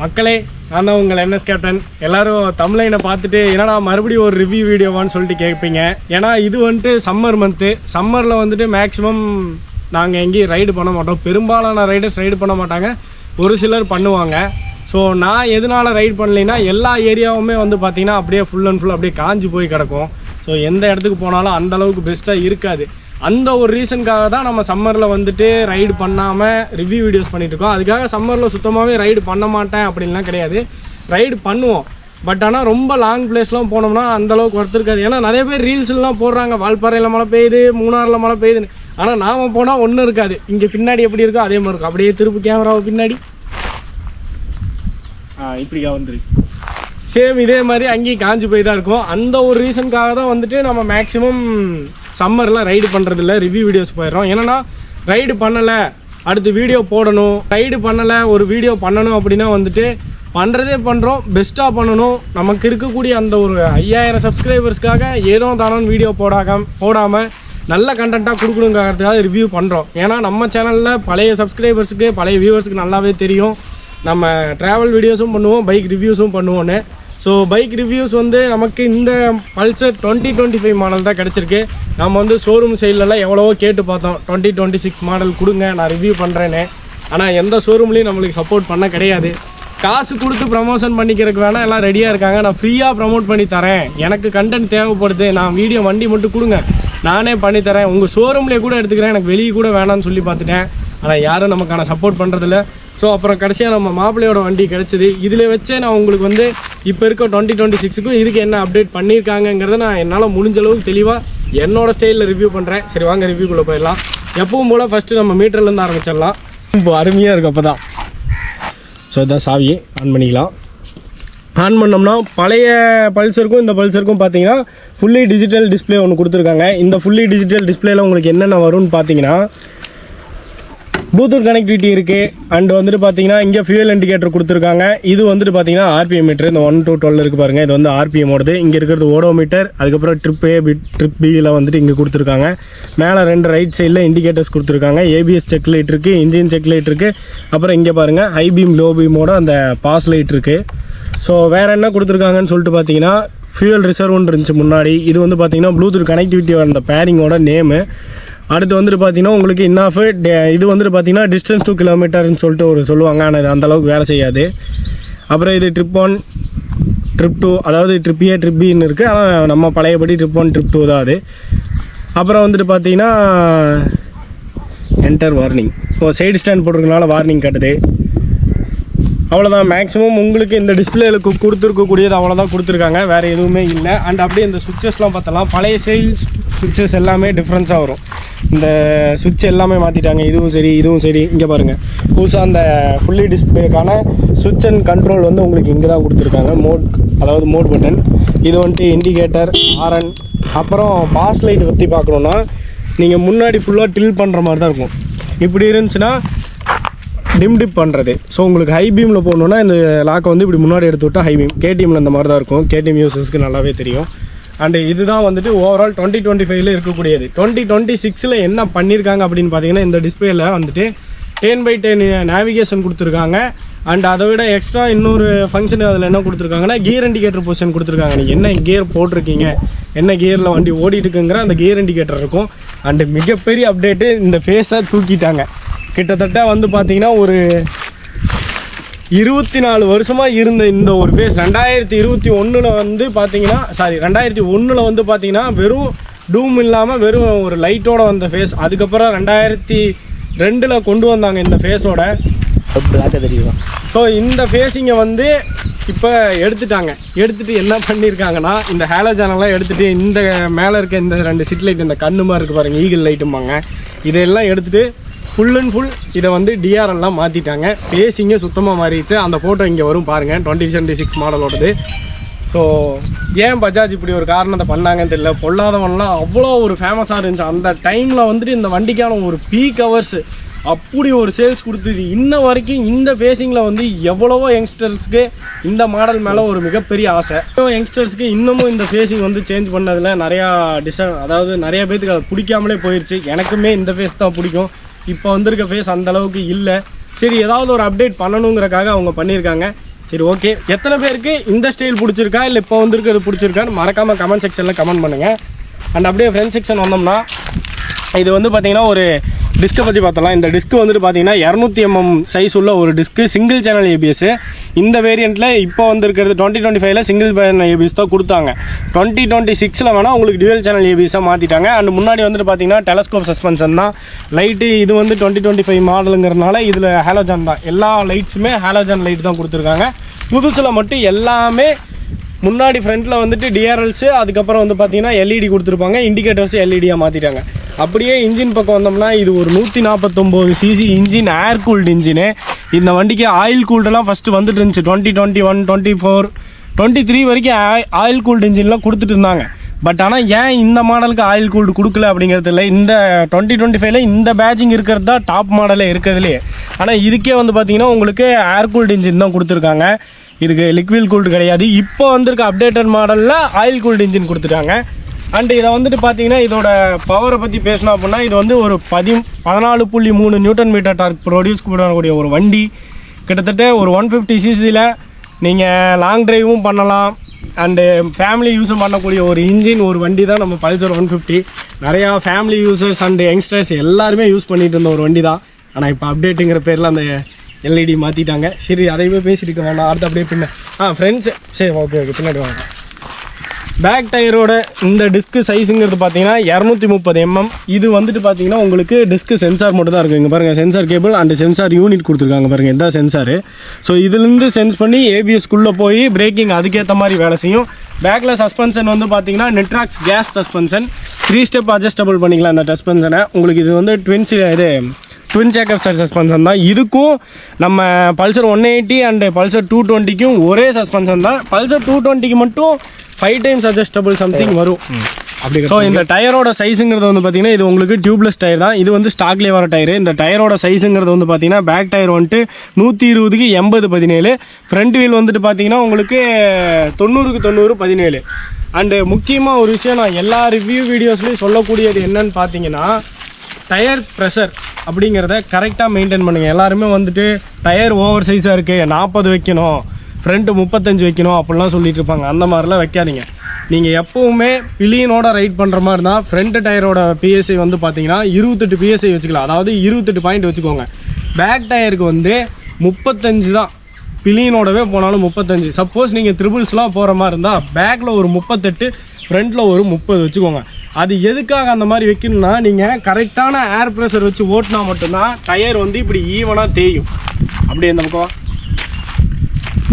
மக்களே, நான் தான் உங்கள் NS கேப்டன். எல்லோரும் தமிழைனை பார்த்துட்டு என்னடா மறுபடியும் ஒரு ரிவ்யூ வீடியோவான்னு சொல்லிட்டு கேட்பீங்க. ஏன்னா இது வந்துட்டு சம்மர் மந்த்து. சம்மரில் வந்துட்டு மேக்ஸிமம் நாங்கள் எங்கேயும் ரைடு பண்ண மாட்டோம். பெரும்பாலான ரைடர்ஸ் ரைடு பண்ண மாட்டாங்க, ஒரு சிலர் பண்ணுவாங்க. ஸோ நான் எதனால் ரைட் பண்ணலைன்னா எல்லா ஏரியாவுமே வந்து பார்த்திங்கன்னா அப்படியே ஃபுல் அண்ட் ஃபுல் அப்படியே காஞ்சி போய் கிடக்கும். ஸோ எந்த இடத்துக்கு போனாலும் அந்தளவுக்கு பெஸ்ட்டாக இருக்காது. அந்த ஒரு ரீசனுக்காக தான் நம்ம சம்மரில் வந்துட்டு ரைடு பண்ணாமல் ரிவ்யூ வீடியோஸ் பண்ணிகிட்ருக்கோம். அதுக்காக சம்மரில் சுத்தமாகவே ரைடு பண்ண மாட்டேன் அப்படின்லாம் கிடையாது, ரைடு பண்ணுவோம். பட் ஆனால் ரொம்ப லாங் பிளேஸ்லாம் போனோம்னா அந்தளவுக்கு ஒருத்தருக்காது. ஏன்னா நிறைய பேர் ரீல்ஸ்லாம் போடுறாங்க, வால்பாறையில் மழை பெய்யுது, மூணாறில் மழை பெய்யுதுன்னு. ஆனால் நாம் போனால் ஒன்றும் இருக்காது. இங்கே பின்னாடி எப்படி இருக்கோ அதே மாதிரி இருக்கும். அப்படியே திருப்பு கேமராவை பின்னாடி இப்படிக்கா வந்துரு, சேம் இதே மாதிரி அங்கேயும் காஞ்சி போய் தான் இருக்கும். அந்த ஒரு ரீசனுக்காக தான் வந்துட்டு நம்ம மேக்ஸிமம் சம்மரில் ரைடு பண்ணுறதில்ல, ரிவ்யூ வீடியோஸ் போயிடுறோம். ஏன்னா ரைடு பண்ணலை அடுத்து வீடியோ போடணும், ரைடு பண்ணலை ஒரு வீடியோ பண்ணணும் அப்படின்னா வந்துட்டு பண்ணுறதே பண்ணுறோம், பெஸ்ட்டாக பண்ணணும். நமக்கு இருக்கக்கூடிய அந்த ஒரு 5000 சப்ஸ்கிரைபர்ஸ்க்காக ஏதோ தானோன்னு வீடியோ போடாமல் நல்ல கண்டென்ட்டாக கொடுக்கணுங்கிறதுக்காக ரிவ்யூ பண்ணுறோம். ஏன்னா நம்ம சேனலில் பழைய சப்ஸ்கிரைபர்ஸுக்கு பழைய வியூவர்ஸுக்கு நல்லாவே தெரியும் நம்ம ட்ராவல் வீடியோஸும் பண்ணுவோம், பைக் ரிவ்யூஸும் பண்ணுவோன்னு. ஸோ பைக் ரிவ்யூஸ் வந்து நமக்கு இந்த பல்சர் 2025 மாடல் தான் கிடச்சிருக்கு. நம்ம வந்து ஷோரூம் சைட்லலாம் எவ்வளவோ கேட்டு பார்த்தோம், 2026 மாடல் கொடுங்க நான் ரிவ்யூ பண்ணுறேன்னு. ஆனால் எந்த ஷோரூம்லேயும் நம்மளுக்கு சப்போர்ட் பண்ண கிடையாது. காசு கொடுத்து ப்ரமோஷன் பண்ணிக்கிறதுக்கு வேணால் எல்லாம் ரெடியாக இருக்காங்க, நான் ஃப்ரீயாக ப்ரமோட் பண்ணி தரேன், எனக்கு கண்டென்ட் தேவைப்படுது, நான் வீடியோ வண்டி மட்டும் கொடுங்க நானே பண்ணித்தரேன், உங்கள் ஷோரூம்லேயே கூட எடுத்துக்கிறேன், எனக்கு வெளியே கூட வேணான்னு சொல்லி பார்த்துட்டேன். ஆனால் யாரும் நமக்கான சப்போர்ட் பண்ணுறதில்ல. ஸோ அப்புறம் கடைசியாக நம்ம மாப்பிள்ளையோட வண்டி கிடச்சிது. இதில் வச்சே நான் உங்களுக்கு வந்து இப்போ இருக்க 2026க்கும் இதுக்கு என்ன அப்டேட் பண்ணியிருக்காங்கங்கிறத நான் என்னால் முடிஞ்ச அளவுக்கு தெளிவாக என்னோடய ஸ்டைலில் ரிவ்யூ பண்ணுறேன். சரி வாங்க ரிவ்யூக்குள்ளே போயிடலாம். எப்பவும் போல் ஃபஸ்ட்டு நம்ம மீட்டர்லேருந்து ஆரம்பிச்சிடலாம். இப்போ அருமையாக இருக்கும் அப்போ தான். ஸோ இதான் சாவி ஆன் பண்ணிக்கலாம். ஆன் பண்ணோம்னா பழைய பல்சருக்கும் இந்த பல்சருக்கும் பார்த்தீங்கன்னா ஃபுல்லி டிஜிட்டல் டிஸ்பிளே ஒன்று கொடுத்துருக்காங்க. இந்த ஃபுல்லி டிஜிட்டல் டிஸ்பிளேயில் உங்களுக்கு என்னென்ன வரும்னு பார்த்தீங்கன்னா ப்ளூடூத் கனெக்டிவிட்டி இருக்குது. அண்ட் வந்துட்டு பார்த்தீங்கன்னா இங்கே ஃபியூயல் இண்டிகேட்டர் கொடுத்துருக்காங்க. இது வந்துட்டு பார்த்தீங்கன்னா ஆர்பிஎம் மீட்டர், இந்த 1 to 12 இருக்குது பாருங்கள், இது வந்து ஆர்பிஎம் ஓடுது. இங்கே இருக்கிறது ஓடோமீட்டர், அதுக்கப்புறம் ட்ரிப் A ட்ரிப் Bயில் வந்துட்டு இங்கே கொடுத்துருக்காங்க. மேலே 2 ரைட் சைடில் இண்டிகேட்டர்ஸ் கொடுத்துருக்காங்க. ABS செக் லைட் இருக்குது, இன்ஜின் செக் லைட் இருக்குது. அப்புறம் இங்கே பாருங்கள் ஹை பீம் லோ பீமோட அந்த பாஸ் லைட் இருக்குது. ஸோ வேறு என்ன கொடுத்துருக்காங்கன்னு சொல்லிட்டு பார்த்தீங்கன்னா ஃபியூயல் ரிசர்வ்னு இருந்துச்சு முன்னாடி. இது வந்து பார்த்தீங்கன்னா ப்ளூடூத் கனெக்டிவிட்டி அந்த பேரிங்கோட நேமு. அடுத்து வந்துட்டு பார்த்தீங்கன்னா உங்களுக்கு இன்னாஃப் இது வந்துட்டு பார்த்தீங்கன்னா டிஸ்டன்ஸ் 2 கிலோமீட்டர்னு சொல்லிட்டு ஒரு சொல்லுவாங்க, ஆனால் இது அந்தளவுக்கு வேலை செய்யாது. அப்புறம் இது ட்ரிப் 1 ட்ரிப் 2, அதாவது ட்ரிப் A ட்ரிப் Bன்னு இருக்குது. ஆனால் நம்ம பழையபடி ட்ரிப் 1 ட்ரிப் 2 தான் அது. அப்புறம் வந்துட்டு பார்த்தீங்கன்னா என்டர் வார்னிங், சைடு ஸ்டாண்ட் போட்டிருக்கனால வார்னிங் காட்டுது. அவ்வளோதான். மேக்ஸிமம் உங்களுக்கு இந்த டிஸ்பிளேல கொடுத்துருக்கக்கூடியது அவ்வளோதான் கொடுத்துருக்காங்க, வேறு எதுவுமே இல்லை. அண்ட் அப்படியே இந்த சுவிட்சஸ்லாம் பார்த்தலாம், பழைய ஸ்டைல் சுவிட்சஸ் எல்லாமே டிஃப்ரென்ஸாக வரும். இந்த சுவிட்ச் எல்லாமே மாற்றிட்டாங்க, இதுவும் சரி இதுவும் சரி. இங்கே பாருங்கள் புதுசாக அந்த ஃபுல்லி டிஸ்பிளேக்கான சுவிட்ச் அண்ட் கண்ட்ரோல் வந்து உங்களுக்கு இங்கே தான் கொடுத்துருக்காங்க. மோட், அதாவது மோட் பட்டன். இது வந்துட்டு இண்டிகேட்டர், ஹாரன். அப்புறம் பாஸ் லைட் பற்றி பார்க்கணுன்னா நீங்கள் முன்னாடி ஃபுல்லாக டில் பண்ணுற மாதிரி தான் இருக்கும். இப்படி இருந்துச்சுன்னா டிம் டிப் பண்ணுறது. ஸோ உங்களுக்கு ஹை பீமில் போகணுன்னா இந்த லாக்கை வந்து இப்படி முன்னாடி எடுத்து விட்டால் ஹை பீம். கேடிஎம்மில் இந்த மாதிரி தான் இருக்கும், கேடிஎம் யூசர்ஸ்க்கு நல்லாவே தெரியும். அண்டு இதுதான் வந்துட்டு ஓவரால் 2025ல் இருக்கக்கூடியது. 2026ல் என்ன பண்ணியிருக்காங்க அப்படின்னு பார்த்தீங்கன்னா இந்த டிஸ்பிளேல வந்துட்டு 10x10 நேவிகேஷன் கொடுத்துருக்காங்க. அண்ட் அதை விட எக்ஸ்ட்ரா இன்னொரு ஃபங்க்ஷன் அதில் என்ன கொடுத்துருக்காங்கன்னா கியர் இண்டிகேட்டர் பொசிஷன் கொடுத்துருக்காங்க. நீங்கள் என்ன கியர் போட்டிருக்கீங்க, என்ன கியரில் வண்டி ஓடிட்டு இருக்குங்கிற அந்த கியர் இண்டிகேட்டர் இருக்கும். அண்டு மிகப்பெரிய அப்டேட்டு, இந்த ஃபேஸை தூக்கிட்டாங்க. கிட்டத்தட்ட வந்து பார்த்திங்கன்னா ஒரு 24 வருஷமாக இருந்த இந்த ஒரு ஃபேஸ் 2021ல் வந்து பார்த்திங்கன்னா 2001ல் வந்து பார்த்திங்கன்னா வெறும் டூம் இல்லாமல் வெறும் ஒரு லைட்டோட வந்த ஃபேஸ். அதுக்கப்புறம் 2002ல் கொண்டு வந்தாங்க இந்த ஃபேஸோட பிளாக்காக தெரியும். ஸோ இந்த ஃபேஸிங்கை வந்து இப்போ எடுத்துகிட்டு என்ன பண்ணியிருக்காங்கன்னா இந்த ஹேலோஜனெல்லாம் எடுத்துகிட்டு இந்த மேலே இருக்க இந்த 2 சிட் லைட், இந்த கண்ணு மாதிரி இருக்குது பாருங்கள், ஈகிள் லைட்டும்பாங்க, இதெல்லாம் எடுத்துகிட்டு ஃபுல் அண்ட் ஃபுல் இதை வந்து டிஆர்எல்லாம் மாற்றிட்டாங்க. ஃபேஸிங்கே சுத்தமாக மாறிடுச்சு. அந்த ஃபோட்டோ இங்கே வரும் பாருங்கள், 2026 மாடலோடது. ஸோ ஏன் பஜாஜ் இப்படி ஒரு காரணத்தை பண்ணாங்கன்னு தெரியல. பொல்லாதவன்லாம் அவ்வளோ ஒரு ஃபேமஸாக இருந்துச்சு அந்த டைமில். வந்துட்டு இந்த வண்டிக்கான ஒரு பீக் ஹவர்ஸ் அப்படி ஒரு சேல்ஸ் கொடுத்தது. இன்ன வரைக்கும் இந்த ஃபேஸிங்கில் வந்து எவ்வளவோ யங்ஸ்டர்ஸ்க்கு இந்த மாடல் மேலே ஒரு மிகப்பெரிய ஆசை. யங்ஸ்டர்ஸ்க்கு இன்னமும் இந்த ஃபேஸிங் வந்து சேஞ்ச் பண்ணதில் நிறையா அதாவது நிறைய பேத்துக்கு அது பிடிக்காமலே போயிடுச்சு. எனக்குமே இந்த ஃபேஸ் தான் பிடிக்கும். இப்போ வந்திருக்க ஃபேஸ் அந்தளவுக்கு இல்லை. சரி ஏதாவது ஒரு அப்டேட் பண்ணணுங்கிறக்காக அவங்க பண்ணியிருக்காங்க. சரி ஓகே, எத்தனை பேருக்கு இந்த ஸ்டைல் பிடிச்சிருக்கா இல்லை இப்போ வந்துருக்கிறது பிடிச்சிருக்கான்னு மறக்காமல் கமெண்ட் செக்ஷனில் கமெண்ட் பண்ணுங்கள். அண்ட் அப்படியே ஃப்ரெண்ட் செக்ஷன் வந்தோம்னா இது வந்து பார்த்திங்கன்னா ஒரு டிஸ்கை பற்றி பார்த்தலாம். இந்த டிஸ்க்கு வந்துட்டு பார்த்தீங்கன்னா 200 mm சைஸ் உள்ள ஒரு டிஸ்க்கு, சிங்கிள் சேனல் ஏபிஎஸ். இந்த வேரியண்ட்டில் இப்போ வந்துருக்கிறது 2025ல் சிங்கிள் சேனல் ஏபிஎஸ் தான் கொடுத்தாங்க. 2026ல் வேணால் உங்களுக்கு டியூவல் சேனல் ஏபிஎஸ்ஸாக மாற்றிட்டாங்க. அண்ட் முன்னாடி வந்துட்டு பார்த்தீங்கன்னா டெலஸ்கோப் சஸ்பென்ஷன் தான். லைட்டு இது வந்து 2025 மாடலுங்கிறதுனால இதில் ஹாலோஜன் தான், எல்லா லைட்ஸுமே ஹாலோஜன் லைட் தான் கொடுத்துருக்காங்க. புதுசில் மட்டும் எல்லாமே முன்னாடி ஃப்ரண்ட்டில் வந்துட்டு டிஆர்எல்ஸு, அதுக்கப்புறம் வந்து பார்த்தீங்கன்னா எல்இடி கொடுத்துருப்பாங்க, இண்டிகேட்டர்ஸ் எல்இடியாக மாற்றிட்டாங்க. அப்படியே இன்ஜின் பக்கம் வந்தோம்னா இது ஒரு 149 சிசி இன்ஜின், ஏர் கூல்டு இன்ஜினு. இந்த வண்டிக்கு ஆயில் கூல்டெல்லாம் ஃபஸ்ட்டு வந்துட்டு இருந்துச்சு. 2021, 24, 23 வரைக்கும் ஆயில் கூல்டு இன்ஜின்லாம் கொடுத்துட்டு இருந்தாங்க. பட் ஆனால் ஏன் இந்த மாடலுக்கு ஆயில் கூல்டு கொடுக்கல அப்படிங்கிறது இல்லை. இந்த 2025ல் இந்த பேட்சிங் இருக்கிறது தான் டாப் மாடலே இருக்கிறதுலே. ஆனால் இதுக்கே வந்து பார்த்திங்கன்னா உங்களுக்கு ஏர் கூல்டு இன்ஜின் தான் கொடுத்துருக்காங்க, இதுக்கு லிக்விட் கூல்டு கிடையாது. இப்போ வந்திருக்க அப்டேட்டட் மாடலில் ஆயில் கூல்டு இன்ஜின் கொடுத்துட்டாங்க. அண்டு இதை வந்துட்டு பார்த்தீங்கன்னா இதோட பவரை பற்றி பேசணும் அப்படின்னா இது வந்து ஒரு 14.3 Nm டார்க் ப்ரொடியூஸ் பண்ணக்கூடிய ஒரு வண்டி. கிட்டத்தட்ட ஒரு 150 சிசியில் நீங்கள் லாங் ட்ரைவும் பண்ணலாம். அண்டு ஃபேமிலி யூஸும் பண்ணக்கூடிய ஒரு இன்ஜின், ஒரு வண்டி தான் நம்ம பல்சர் 150. நிறையா ஃபேமிலி யூசர்ஸ் அண்டு யங்ஸ்டர்ஸ் எல்லாருமே யூஸ் பண்ணிகிட்டு இருந்த ஒரு வண்டி தான். ஆனால் இப்போ அப்டேட்டுங்கிற பேரில் அந்த எல்இடி மாற்றிட்டாங்க. சரி அதையுமே பேசிட்டு வேணாம், அடுத்து அப்படியே பின்ன ஃப்ரெண்ட்ஸு சரி ஓகே பின்னாடி வாங்க. பேக் டயரோட இந்த டிஸ்க்கு சைஸுங்கிறது பார்த்தீங்கன்னா 230 mm. இது வந்துட்டு பார்த்தீங்கன்னா உங்களுக்கு டிஸ்க்கு சென்சார் மட்டும் தான் இருக்குது. இங்கே பாருங்கள், sensor cable and sensor unit கொடுத்துருக்காங்க பாருங்கள், இதான் சென்சாரு. ஸோ இதுலேருந்து சென்ஸ் பண்ணி ஏபிஎஸ்க்குள்ளே போய் பிரேக்கிங் அதுக்கேற்ற மாதிரி வேலை செய்யும். பேக்கில் சஸ்பென்ஷன் வந்து பார்த்தீங்கன்னா நெட்ராக்ஸ் கேஸ் சஸ்பென்ஷன், 3 ஸ்டெப் அட்ஜஸ்டபிள் பண்ணிக்கலாம் இந்த சஸ்பென்ஷனை. உங்களுக்கு இது வந்து ட்வின் சேக்கப் சஸ்பென்ஷன் தான். இதுக்கும் நம்ம பல்சர் 180 அண்டு பல்சர் 220க்கும் ஒரே சஸ்பென்ஷன் தான். பல்சர் 220க்கு மட்டும் 5 times அட்ஜஸ்டபிள் சம்திங் வரும் அப்படி. ஸோ இந்த டயரோட சைஸுங்கிறது வந்து பார்த்தீங்கன்னா இது உங்களுக்கு டியூப்லெஸ் டயர் தான். இது வந்து ஸ்டாக்லேயே வர டயரு. இந்த டயரோட சைஸுங்கிறது வந்து பார்த்தீங்கன்னா பேக் டயர் வந்துட்டு 120க்கு 80/17, ஃப்ரண்ட் வீல் வந்துட்டு பார்த்தீங்கன்னா உங்களுக்கு 90க்கு 90/17. அண்டு முக்கியமாக ஒரு விஷயம் நான் எல்லா ரிவ்யூ வீடியோஸ்லையும் சொல்லக்கூடியது என்னன்னு பார்த்தீங்கன்னா டயர் ப்ரெஷர் அப்படிங்கிறத கரெக்டாக மெயின்டைன் பண்ணுங்கள். எல்லாருமே வந்துட்டு டயர் ஓவர் சைஸாக இருக்குது, 40 வைக்கணும், ஃப்ரண்ட்டு 35 வைக்கணும் அப்படிலாம் சொல்லிட்டு இருப்பாங்க. அந்த மாதிரிலாம் வைக்காதீங்க. நீங்கள் எப்போவுமே பில்லியனோட ரைட் பண்ணுற மாதிரி இருந்தால் ஃப்ரண்ட் டயரோட பிஎஸ்ஐ வந்து பார்த்தீங்கன்னா 28 PSI வச்சுக்கலாம், அதாவது 28 பாயிண்ட் வச்சுக்கோங்க. பேக் டயருக்கு வந்து 35 தான், பில்லியனோடவே போனாலும் 35. சப்போஸ் நீங்கள் ட்ரிபிள்ஸ்லாம் போகிற மாதிரி இருந்தால் பேக்கில் ஒரு 38, ஃப்ரண்ட்டில் ஒரு 30 வச்சுக்கோங்க. அது எதுக்காக அந்த மாதிரி வைக்கணும்னா நீங்கள் கரெக்டான ஏர் ப்ரெஷர் வச்சு ஓட்டினா மட்டும்தான் டயர் வந்து இப்படி ஈவனாக தேயும். அப்படியே இந்த பக்கம்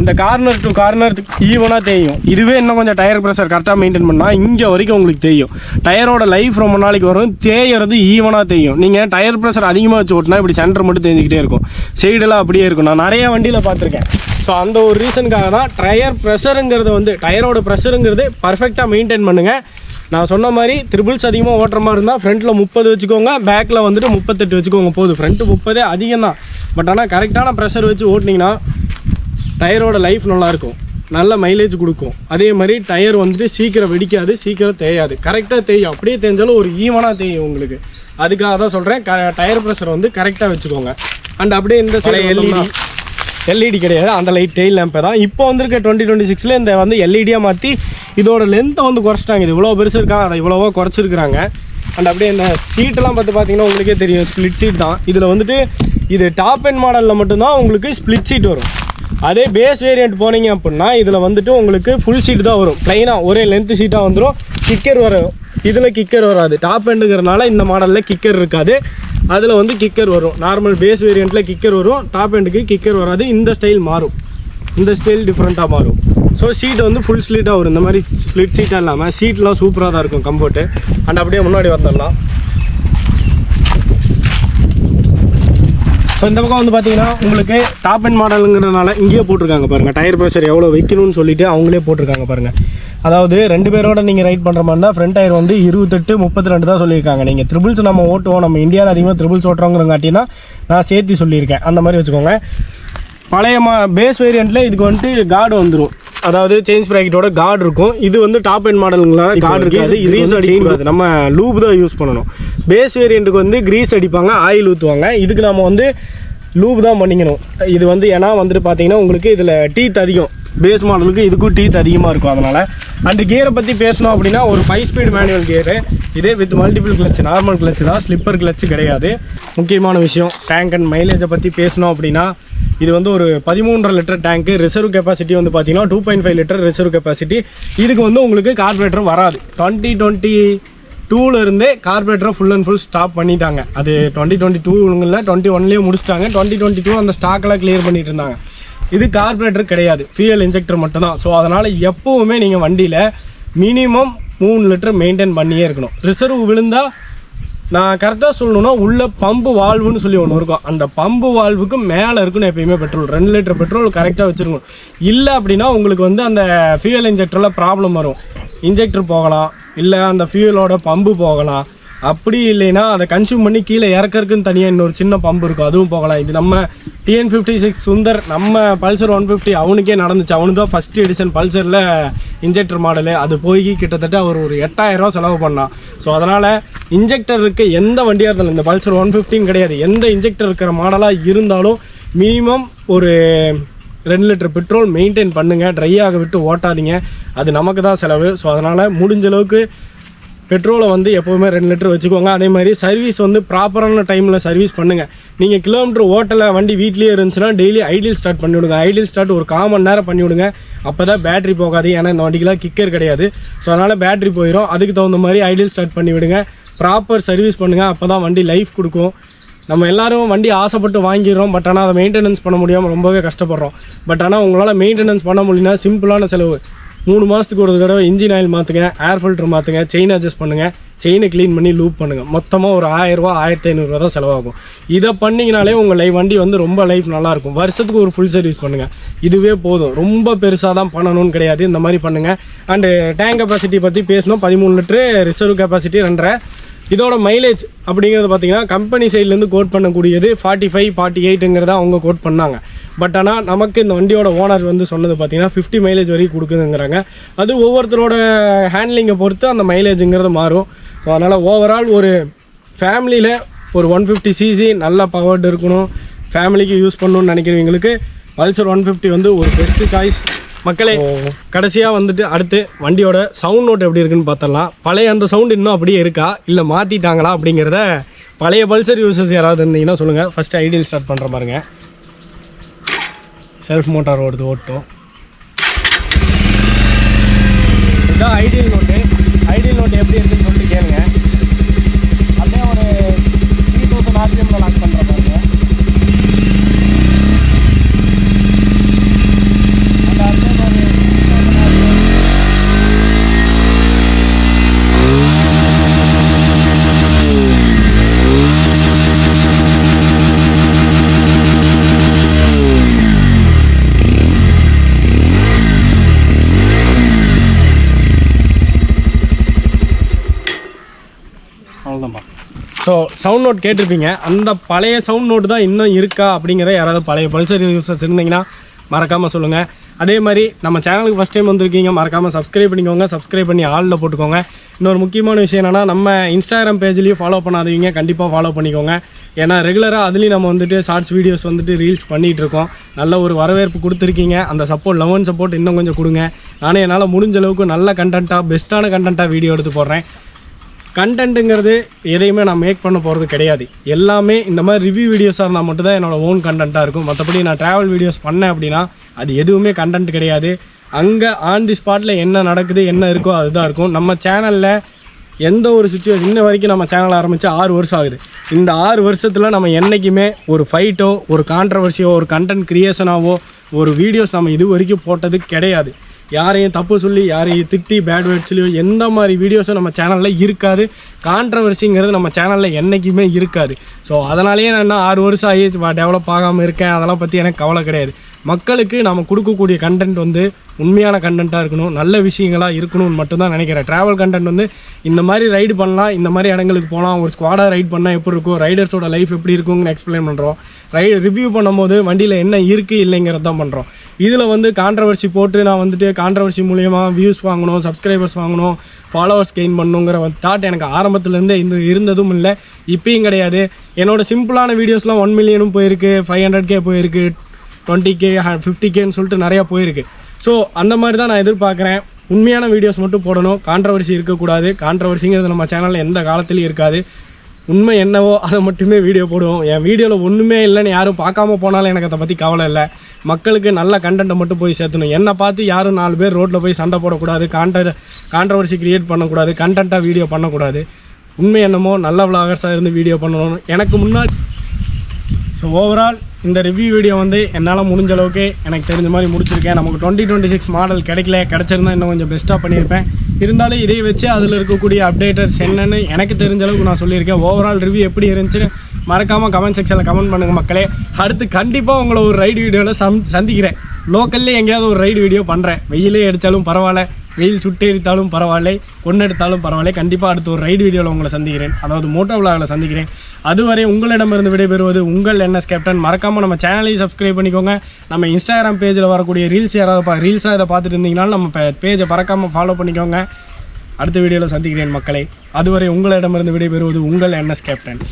இந்த கார்னர் டு கார்னர் ஈவனாக தேயும். இதுவே இன்னும் கொஞ்சம் டயர் ப்ரெஷர் கரெக்டாக மெயின்டைன் பண்ணால் இங்கே வரைக்கும் உங்களுக்கு தேயும். டயரோட லைஃப் ரொம்ப நாளைக்கு வரும், தேயறது ஈவனாக தேயும். நீங்கள் டயர் ப்ரெஷர் அதிகமாக வச்சு ஓட்டினா இப்படி சென்டர் மட்டும் தேஞ்சிக்கிட்டே இருக்கும், சைடெல்லாம் அப்படியே இருக்கும். நான் நிறையா வண்டியில் பார்த்துருக்கேன். ஸோ அந்த ஒரு ரீசனுக்காக தான் டயர் ப்ரெஷருங்கிறது வந்து டயரோட ப்ரெஷருங்கிறது பர்ஃபெக்டாக மெயின்டைன் பண்ணுங்கள். நான் சொன்ன மாதிரி ட்ரிபிள்ஸ் அதிகமாக ஓட்டுற மாதிரி இருந்தால் ஃப்ரண்ட்டில் 30 வச்சுக்கோங்க, பேக்கில் வந்துட்டு 38 வச்சுக்கோங்க போதும். ஃப்ரண்ட்டு 30 அதிகம் தான், பட் ஆனால் கரெக்டான ப்ரெஷர் வச்சு ஓட்டினீங்கன்னா டயரோட லைஃப் நல்லாயிருக்கும், நல்ல மைலேஜ் கொடுக்கும். அதே மாதிரி டயர் வந்துட்டு சீக்கிரம் வெடிக்காது, சீக்கிரம் தேயாது, கரெக்டாக தேயும். அப்படியே தேஞ்சாலும் ஒரு ஈவனாக தேயும் உங்களுக்கு. அதுக்காக தான் சொல்கிறேன், டயர் ப்ரெஷர் வந்து கரெக்டாக வச்சுக்கோங்க. அண்ட் அப்படியே இந்த சைடு எல்இடி கிடையாது, அந்த லைட் டெயில் லேம்பை தான். இப்போ வந்துருக்க 2026ல் இந்த வந்து எல்இடியாக மாற்றி இதோட லென்த்தை வந்து குறைச்சிட்டாங்க. இது இவ்வளோ பெருசு இருக்கா, அதை இவ்வளோவா குறைச்சிருக்கிறாங்க. அண்ட் அப்படியே இந்த சீட்டெல்லாம் பார்த்தீங்கன்னா உங்களுக்கே தெரியும், ஸ்ப்ளிட் சீட் தான். இதில் வந்துட்டு இது டாப் எண்ட் மாடலில் மட்டும்தான் உங்களுக்கு ஸ்ப்ளிட் சீட் வரும். அதே பேஸ் வேரியண்ட் போனீங்க அப்படின்னா இதில் வந்துட்டு உங்களுக்கு ஃபுல் சீட் தான் வரும், ப்ளைனாக ஒரே லென்த்து சீட்டாக வந்துடும். கிக்கர் வரும், இதில் கிக்கர் வராது. டாப் எண்டுங்கிறதுனால இந்த மாடலில் கிக்கர் இருக்காது, அதில் வந்து கிக்கர் வரும். நார்மல் பேஸ் வேரியண்ட்டில் கிக்கர் வரும், டாப் எண்டுக்கு கிக்கர் வராது. இந்த ஸ்டைல் மாறும், இந்த ஸ்டைல் டிஃப்ரெண்ட்டாக மாறும். ஸோ சீட் வந்து ஃபுல் ஸ்லீட்டாக வரும், இந்த மாதிரி ஸ்ப்ளிட் சீட்டாக இல்லாமல். சீட்லாம் சூப்பராக தான் இருக்கும், கம்ஃபர்ட்டு. அண்ட் அப்படியே முன்னாடி வந்துடலாம். ஸோ இந்த பக்கம் வந்து பார்த்தீங்கன்னா உங்களுக்கு டாப் அண்ட் மாடலுங்கிறதுனால இங்கேயே போட்டிருக்காங்க பாருங்கள், டயர் ப்ரெஷர் எவ்வளோ வைக்கணும்னு சொல்லிட்டு அவங்களே போட்டிருக்காங்க பாருங்கள். அதாவது 2 பேரோட நீங்கள் ரைட் பண்ணுற மாதிரி இருந்தால் ஃப்ரண்ட் டயர் வந்து 28, 32 தான் சொல்லியிருக்காங்க. நீங்கள் ட்ரிபிள்ஸ் நம்ம ஓட்டுவோம், நம்ம இந்தியாவில் அதிகமாக ட்ரிபிள்ஸ் ஓட்டுறோங்கிறங்காட்டினா நான் சேர்த்து சொல்லியிருக்கேன். அந்த மாதிரி வச்சுக்கோங்க. பழைய பேஸ் வேரியண்ட்டில் இதுக்கு வந்துட்டு கார்டு வந்துடும், அதாவது சேஞ்ச் ப்ராக்கெட்டோட கார்டு இருக்கும். இது வந்து டாப் எண்ட் மாடலுங்களா கார்டு இருக்காது, கிரீஸ் அடிக்காது, நம்ம லூப் தான் யூஸ் பண்ணணும். பேஸ் வேரியண்ட்டுக்கு வந்து கிரீஸ் அடிப்பாங்க, ஆயில் ஊற்றுவாங்க. இதுக்கு நம்ம வந்து லூப் தான் பண்ணிக்கணும். இது வந்து ஏன்னா வந்துட்டு பார்த்தீங்கன்னா உங்களுக்கு இதில் டீத் அதிகம், பேஸ் மாடலுக்கு இதுக்கும் டீத் அதிகமாக இருக்கும். அதனால் அண்டு கியரை பற்றி பேசணும் அப்படின்னா ஒரு 5 ஸ்பீட் மேனுவல் கியரு, இதே with multiple clutch, normal clutch தான், ஸ்லிப்பர் கிளச்சு கிடையாது. முக்கியமான விஷயம் டேங்க் அண்ட் மைலேஜை பற்றி பேசணும் அப்படின்னா இது வந்து ஒரு 13.5 லிட்டர் டேங்க்கு. ரிசர்வ் கெப்பாசிட்டி வந்து பார்த்தீங்கன்னா 2.5 லிட்டர் ரிசர்வ் கெப்பாசிட்டி. இதுக்கு வந்து உங்களுக்கு கார்பரேட்டர் வராது. 2022 இருந்தே கார்பரேட்டரை ஃபுல் அண்ட் ஃபுல் ஸ்டாப் பண்ணிட்டாங்க. அது 2022ல 21லேயே முடிச்சிட்டாங்க. 2022 அந்த ஸ்டாக்கெல்லாம் கிளியர் பண்ணிட்டு இருந்தாங்க. இது கார்பரேட்டர் கிடையாது, ஃபியூயல் இன்ஜெக்டர் மட்டும்தான். ஸோ அதனால் எப்போவுமே நீங்கள் வண்டியில் மினிமம் 3 லிட்டர் மெயின்டைன் பண்ணியே இருக்கணும். ரிசர்வ் விழுந்தால் நான் கரெக்டாக சொல்லணுன்னா உள்ள பம்பு வால்வுன்னு சொல்லி ஒன்று இருக்கும், அந்த பம்பு வால்வுக்கு மேலே இருக்குன்னு எப்பயுமே பெட்ரோல் 2 லிட்டர் பெட்ரோல் கரெக்டாக வச்சுருக்கணும். இல்லை அப்படின்னா உங்களுக்கு வந்து அந்த ஃபியூயல் இன்ஜெக்டரில் ப்ராப்ளம் வரும். இன்ஜெக்டர் போகலாம், இல்லை அந்த ஃபியூயலோட பம்பு போகலாம். அப்படி இல்லைன்னா அதை கன்சியூம் பண்ணி கீழே இறக்கறதுக்குன்னு தனியாக இன்னொரு சின்ன பம்பு இருக்கும், அதுவும் போகலாம். இது நம்ம TN56 சுந்தர், நம்ம பல்சர் 150 அவனுக்கே நடந்துச்சு. அவனு தான் ஃபஸ்ட் எடிஷன் பல்சரில் இன்ஜெக்டர் மாடலு. அது போய் கிட்டத்தட்ட அவர் ஒரு 8000 ரூபா செலவு பண்ணான். ஸோ அதனால் இன்ஜெக்டர் இருக்க எந்த வண்டியாக இருந்தாலும், இந்த பல்சர் 150 கிடையாது, எந்த இன்ஜெக்டர் இருக்கிற மாடலாக இருந்தாலும் மினிமம் ஒரு 2 லிட்டர் பெட்ரோல் மெயின்டைன் பண்ணுங்கள். ட்ரை ஆக விட்டு ஓட்டாதீங்க, அது நமக்கு தான் செலவு. ஸோ அதனால் முடிஞ்ச அளவுக்கு பெட்ரோலை வந்து எப்போவுமே 2 லிட்டர் வச்சுக்கோங்க. அதே மாதிரி சர்வீஸ் வந்து ப்ராப்பரான டைமில் சர்வீஸ் பண்ணுங்கள். நீங்கள் கிலோமீட்டர் ஓட்டலை, வண்டி வீட்லேயே இருந்துச்சுன்னா டெய்லி ஐடியல் ஸ்டார்ட் பண்ணிவிடுங்க. ஐடியல் ஸ்டார்ட் ஒரு 1/4 மணி நேரம் பண்ணிவிடுங்க. அப்போ தான் பேட்ரி போகாது. ஏன்னா இந்த வண்டிக்கெலாம் கிக்கர் கிடையாது. ஸோ அதனால் பேட்ரி போயிடும். அதுக்கு தகுந்த மாதிரி ஐடியல் ஸ்டார்ட் பண்ணி விடுங்க. ப்ராப்பர் சர்வீஸ் பண்ணுங்கள். அப்போ தான் வண்டி லைஃப் கொடுக்கும். நம்ம எல்லோரும் வண்டி ஆசைப்பட்டு வாங்கிடுறோம், பட் ஆனால் அதை மெயின்டெனன்ஸ் பண்ண முடியாமல் ரொம்பவே கஷ்டப்படுறோம். பட் ஆனால் உங்களால் மெயின்டெனன்ஸ் பண்ண முடியலனா சிம்பிளான செலவு, 3 மாதத்துக்கு ஒரு தடவை இன்ஜின் ஆயில் மாற்றுங்க, ஏர் ஃபில்டர் மாற்றுங்க, செயின் அட்ஜஸ்ட் பண்ணுங்கள், செயினை க்ளீன் பண்ணி லூப் பண்ணுங்கள். மொத்தமாக ஒரு 1000 ரூபா 1500 தான் செலவாகும். இதை பண்ணிங்கனாலே உங்கள் வண்டி வந்து ரொம்ப லைஃப் நல்லாயிருக்கும். வருஷத்துக்கு ஒரு ஃபுல் சர்வீஸ் பண்ணுங்கள், இதுவே போதும். ரொம்ப பெருசாக தான் பண்ணணும்னு கிடையாது, இந்த மாதிரி பண்ணுங்கள். அண்டு டேங்க் கெப்பாசிட்டி பற்றி பேசணும். 13 லிட்டரு, ரிசர்வ் கெப்பாசிட்டி 2.5. இதோட மைலேஜ் அப்படிங்கிறது பார்த்தீங்கன்னா கம்பெனி சைட்லேருந்து கோட் பண்ணக்கூடியது 45, 48ங்கிறத அவங்க கோட் பண்ணாங்க. பட் ஆனால் நமக்கு இந்த வண்டியோட ஓனர் வந்து சொன்னது பார்த்தீங்கன்னா 50 மைலேஜ் வரைக்கும் கொடுக்குதுங்கிறாங்க. அது ஒவ்வொருத்தரோட ஹேண்ட்லிங்கை பொறுத்து அந்த மைலேஜுங்கிறது மாறும். ஸோ அதனால் ஓவரால் ஒரு ஃபேமிலியில் ஒரு 150cc நல்ல பவர்டு இருக்கணும், ஃபேமிலிக்கு யூஸ் பண்ணணும்னு நினைக்கிறவங்களுக்கு பல்சர் 150 வந்து ஒரு பெஸ்ட்டு சாய்ஸ். மக்களே, கடைசியாக வந்துட்டு அடுத்து வண்டியோட சவுண்ட் நோட் எப்படி இருக்குன்னு பார்த்தலாம். பழைய அந்த சவுண்ட் இன்னும் அப்படியே இருக்கா, இல்லை மாற்றிட்டாங்களா அப்படிங்கிறத பழைய பல்சர் யூசர்ஸ் யாராவது இருந்தீங்கன்னா சொல்லுங்கள். ஃபஸ்ட்டு ஐடியல் ஸ்டார்ட் பண்ணுற பாருங்க, செல்ஃப் மோட்டார் ஓட்டும். இதுதான் ஐடியல் நோட்டு. ஐடியல் நோட்டு எப்படி இருக்குன்னு சொல்லிட்டு கேளுங்க. அப்படியே ஒரு 3000 RPM லாக் பண்ணுற பாருங்க. ஸோ சவுண்ட் நோட் கேட்டிருப்பீங்க. அந்த பழைய சவுண்ட் நோட்டு தான் இன்னும் இருக்கா அப்படிங்கிற யாராவது பழைய பல்சர் யூசர்ஸ் இருந்தீங்கன்னா மறக்காமல் சொல்லுங்கள். அதே மாதிரி நம்ம சேனலுக்கு ஃபஸ்ட் டைம் வந்திருக்கீங்க, மறக்காமல் சப்ஸ்கிரைப் பண்ணிக்கோங்க. சப்ஸ்கிரைப் பண்ணி ஆளில் போட்டுக்கோங்க. இன்னொரு முக்கியமான விஷயம் என்னென்னா, நம்ம இன்ஸ்டாகிராம் பேஜ்லேயும் ஃபாலோ பண்ணாதவங்க கண்டிப்பாக ஃபாலோ பண்ணிக்கோங்க. ஏன்னா ரெகுலராக அதுலேயும் நம்ம வந்துட்டு ஷார்ட்ஸ் வீடியோஸ் வந்துட்டு ரீல்ஸ் பண்ணிகிட்டு இருக்கோம். நல்ல ஒரு வரவேற்பு கொடுத்துருக்கீங்க. அந்த சப்போர்ட், லவ் அண்ட் சப்போர்ட் இன்னும் கொஞ்சம் கொடுங்க. நானே என்னால் முடிஞ்ச அளவுக்கு நல்ல கண்டென்ட்டாக, பெஸ்ட்டான கண்டென்ட்டாக வீடியோ எடுத்து போடுறேன். கண்டென்ட்டுங்கிறது எதையுமே நான் மேக் பண்ண போகிறது கிடையாது. எல்லாமே இந்த மாதிரி ரிவ்யூ வீடியோஸாக இருந்தால் மட்டும்தான் என்னோடய ஓன் கண்டென்ட்டாக இருக்கும். மற்றபடி நான் ட்ராவல் வீடியோஸ் பண்ணேன் அப்படின்னா அது எதுவுமே கண்டென்ட் கிடையாது. அங்கே ஆன் தி ஸ்பாட்டில் என்ன நடக்குது, என்ன இருக்கோ அதுதான் இருக்கும். நம்ம சேனலில் எந்த ஒரு சுச்சுவேஷன், இன்ன வரைக்கும் நம்ம சேனல் ஆரம்பித்து 6 வருஷம் ஆகுது. இந்த 6 வருஷத்தில் நம்ம என்றைக்குமே ஒரு ஃபைட்டோ, ஒரு கான்ட்ரவர்சியோ, ஒரு கண்டென்ட் க்ரியேஷனாவோ ஒரு வீடியோஸ் நம்ம இது வரைக்கும் போட்டது கிடையாது. யாரையும் தப்பு சொல்லி, யாரையும் திட்டி, பேட் வேர்ட்ஸ்லையோ எந்த மாதிரி வீடியோஸும் நம்ம சேனலில் இருக்காது. கான்ட்ரவர்சிங்கிறது நம்ம சேனலில் என்றைக்குமே இருக்காது. ஸோ அதனாலேயே நான் 6 வருஷம் ஆகி டெவலப் ஆகாமல் இருக்கேன், அதெல்லாம் பற்றி எனக்கு கவலை கிடையாது. மக்களுக்கு நம்ம கொடுக்கக்கூடிய கண்டென்ட் வந்து உண்மையான கண்டென்ட்டாக இருக்கணும், நல்ல விஷயங்களாக இருக்கணும்னு மட்டும்தான் நினைக்கிறேன். ட்ராவல் கண்டென்ட் வந்து இந்த மாதிரி ரைடு பண்ணலாம், இந்த மாதிரி இடங்களுக்கு போகலாம், ஒரு ஸ்குவாடாக ரைட் பண்ணால் எப்படி இருக்கும், ரைடர்ஸோட லைஃப் எப்படி இருக்குங்கன்னு எக்ஸ்பிளைன் பண்ணுறோம். ரிவ்யூ பண்ணும்போது வண்டியில் என்ன இருக்குது இல்லைங்கிறது தான் பண்ணுறோம். இதில் வந்து கான்ட்ரவர்சி போட்டு நான் வந்துட்டு கான்ட்ரவர்சி மூலியமாக வியூஸ் வாங்கணும், சப்ஸ்கிரைபர்ஸ் வாங்கணும், ஃபாலோவர்ஸ் கெயின் பண்ணணுங்கிற தாட் எனக்கு ஆரம்பத்துலேருந்தே இருந்ததும் இல்லை, இப்பயும் கிடையாது. என்னோட சிம்பிளான வீடியோஸ்லாம் 1 மில்லியனும் போயிருக்கு, 500K போயிருக்கு, 20K 50Kன்னு சொல்லிட்டு நிறையா போயிருக்கு. ஸோ அந்த மாதிரி தான் நான் எதிர்பார்க்குறேன். உண்மையான வீடியோஸ் மட்டும் போடணும், கான்ட்ரவர்சி இருக்கக்கூடாது. கான்ட்ரவர்சிங்கிறது நம்ம சேனலில் எந்த காலத்துலையும் இருக்காது. உண்மை என்னவோ அதை மட்டுமே வீடியோ போடுவோம். என் வீடியோவில் ஒன்றுமே இல்லைன்னு யாரும் பார்க்காம போனாலும் எனக்கு அதை பற்றி கவலை இல்லை. மக்களுக்கு நல்ல கண்டென்ட்டை மட்டும் போய் சேர்த்தணும். என்னை பார்த்து யாரும் 4 பேர் ரோட்டில் போய் சண்டை போடக்கூடாது, கான்ட்ரவர்சி க்ரியேட் பண்ணக்கூடாது, கண்டென்ட்டாக வீடியோ பண்ணக்கூடாது. உண்மை என்னமோ நல்ல விளாகர்ஸாக இருந்து வீடியோ பண்ணணும். எனக்கு முன்னாடி ஸோ ஓவரால் இந்த ரிவ்யூ வீடியோ வந்து என்னால் முடிஞ்ச அளவுக்கு எனக்கு தெரிஞ்ச மாதிரி முடிச்சிருக்கேன். நமக்கு 2026 மாடல் கிடச்சிருந்தா இன்னும் கொஞ்சம் பெஸ்ட்டாக பண்ணியிருப்பேன். இருந்தாலும் இதை வச்சு அதில் இருக்கக்கூடிய அப்டேட்டர்ஸ் என்னென்னு எனக்கு தெரிஞ்ச அளவுக்கு நான் சொல்லியிருக்கேன். ஓவரால் ரிவ்யூ எப்படி இருந்துச்சுன்னு மறக்காமல் கமெண்ட் செக்ஷனில் கமெண்ட் பண்ணுங்கள் மக்களே. அடுத்து கண்டிப்பாக உங்களை ஒரு ரைடு வீடியோவில் சந்திக்கிறேன். லோக்கல்லே எங்கேயாவது ஒரு ரைடு வீடியோ பண்ணுறேன். வெயிலே அடித்தாலும் பரவாயில்ல, வெயில் சுட்டெரித்தாலும் பரவாயில்லை, கொண்டெடுத்தாலும் பரவாயில்லை, கண்டிப்பாக அடுத்து ஒரு ரைடு வீடியோவில் உங்களை சந்திக்கிறேன், அதாவது மோட்டோ விளாகில் சந்திக்கிறேன். அதுவரை உங்களிடமிருந்து விடைபெறுவது உங்கள் NS கேப்டன். மறக்காமல் நம்ம சேனலையும் சப்ஸ்கிரைப் பண்ணிக்கோங்க. நம்ம இன்ஸ்டாகிராம் பேஜில் வரக்கூடிய ரீல்ஸ் யாராவது ரீல்ஸாக இதை பார்த்துட்டு இருந்தீங்கனாலும் நம்ம பேஜை மறக்காமல் ஃபாலோ பண்ணிக்கோங்க. அடுத்த வீடியோவில் சந்திக்கிறேன் மக்களே. அதுவரை உங்களிடமிருந்து விடைபெறுவது உங்கள் NS கேப்டன்.